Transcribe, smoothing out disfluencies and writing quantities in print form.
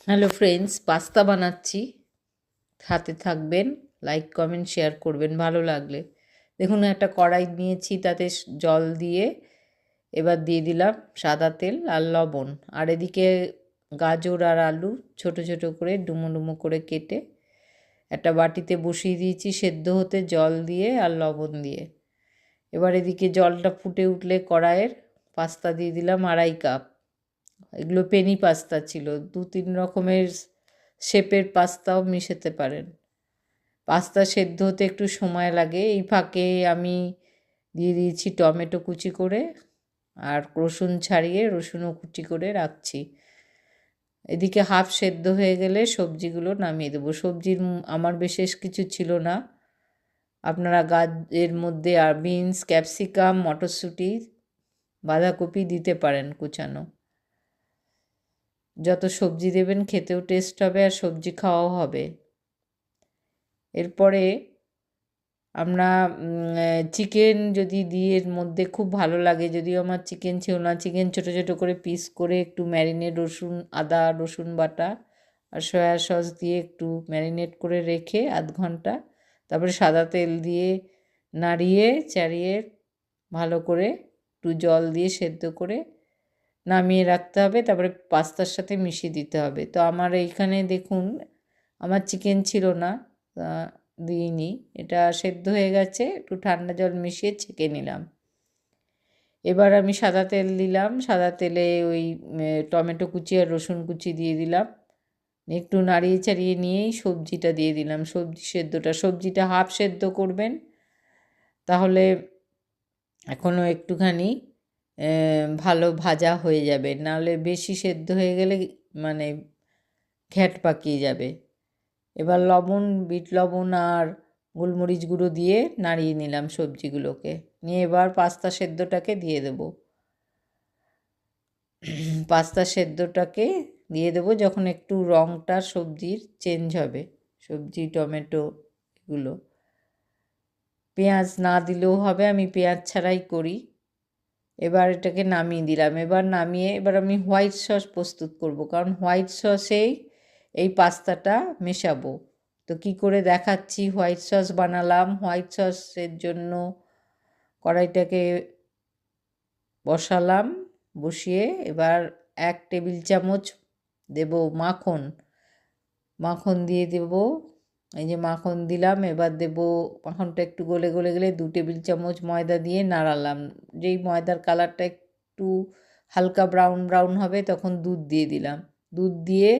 Hello friends, pasta বানাচ্ছি। হাতে থাকবেন, লাইক কমেন্ট শেয়ার করবেন ভালো লাগলে। দেখুন, একটা কড়াই নিয়েছি, তাতে জল দিয়ে এবার দিয়ে দিলাম সাদা তেল আর লবণ। আর এদিকে গাজর আর আলু ছোট ছোট করে ডুমো ডুমো করে কেটে একটা বাটিতে বসিয়ে দিয়েছি সেদ্ধ হতে, জল দিয়ে আর লবণ দিয়ে। এবার এদিকে জলটা ফুটে উঠলে কড়াইয়ের পাস্তা দিয়ে দিলাম 2.5 কাপ। এগুলো পেনি পাস্তা ছিল, 2-3 রকমের শেপের পাস্তাও মিশাতে পারেন। পাস্তা সেদ্ধ হতে একটু সময় লাগে। এই ফাঁকে আমি দিয়ে দিয়েছি টমেটো কুচি করে, আর রসুন ছাড়িয়ে রসুনও কুচি করে রাখছি। এদিকে হাফ সেদ্ধ হয়ে গেলে সবজিগুলো নামিয়ে দেবো। সবজির আমার বিশেষ কিছু ছিল না। আপনারা এর মধ্যে আর বিনস, ক্যাপসিকাম, মটরশুঁটি, বাঁধাকপি দিতে পারেন কুচানো। যত সবজি দেবেন খেতেও টেস্ট হবে আর সবজি খাওয়াও হবে। এরপরে আমরা চিকেন যদি দিয়ে এর মধ্যে খুব ভালো লাগে, যদিও আমার চিকেন ছিল না, চিকেন ছোটো ছোটো করে পিস করে একটু ম্যারিনেট, আদা রসুন বাটা আর সয়া সস দিয়ে একটু ম্যারিনেট করে রেখে 1/2 ঘন্টা, তারপরে সাদা তেল দিয়ে নাড়িয়ে চাড়িয়ে ভালো করে একটু জল দিয়ে সেদ্ধ করে নামিয়ে রাখতে হবে। তারপরে পাস্তার সাথে মিশিয়ে দিতে হবে। তো আমার এইখানে দেখুন, আমার চিকেন ছিল না, দিইনি। এটা সেদ্ধ হয়ে গেছে, একটু ঠান্ডা জল মিশিয়ে ছেঁকে নিলাম। এবার আমি সাদা তেল দিলাম, সাদা তেলে ওই টমেটো কুচি আর রসুন কুচি দিয়ে দিলাম। একটু নাড়িয়ে চাড়িয়ে নিয়েই সবজিটা দিয়ে দিলাম। সবজিটা হাফ সেদ্ধ করবেন, তাহলে এখনও একটুখানি ভালো ভাজা হয়ে যাবে, নাহলে বেশি সেদ্ধ হয়ে গেলে মানে ঘ্যাট পাকিয়ে যাবে। এবার লবণ, বিট লবণ আর গোলমরিচ গুঁড়ো দিয়ে নাড়িয়ে নিলাম সবজিগুলোকে নিয়ে। এবার পাস্তা সেদ্ধটাকে দিয়ে দেবো। পাস্তা সেদ্ধটাকে দিয়ে দেবো যখন একটু রঙটা সবজির চেঞ্জ হবে, সবজি টমেটো এগুলো। পেঁয়াজ না দিলেও হবে, আমি পেঁয়াজ ছাড়াই করি। এবার এটাকে নামিয়ে দিলাম। এবার আমি হোয়াইট সস প্রস্তুত করব, কারণ হোয়াইট সসেই এই পাস্তাটা মেশাবো। তো কি করে দেখাচ্ছি। হোয়াইট সস বানালাম। হোয়াইট সসের জন্য কড়াইটাকে বসালাম, বসিয়ে এবার 1 টেবিল চামচ দেব মাখন দিয়ে দেব। এই যে মাখন দিলাম। এবার দেব, মাখনটা একটু গলে গলে গেলে 2 টেবিল চামচ ময়দা দিয়ে নাড়ালাম। যেই ময়দার কালারটা একটু হালকা ব্রাউন ব্রাউন হবে তখন দুধ দিয়ে দিলাম। দুধ দিয়ে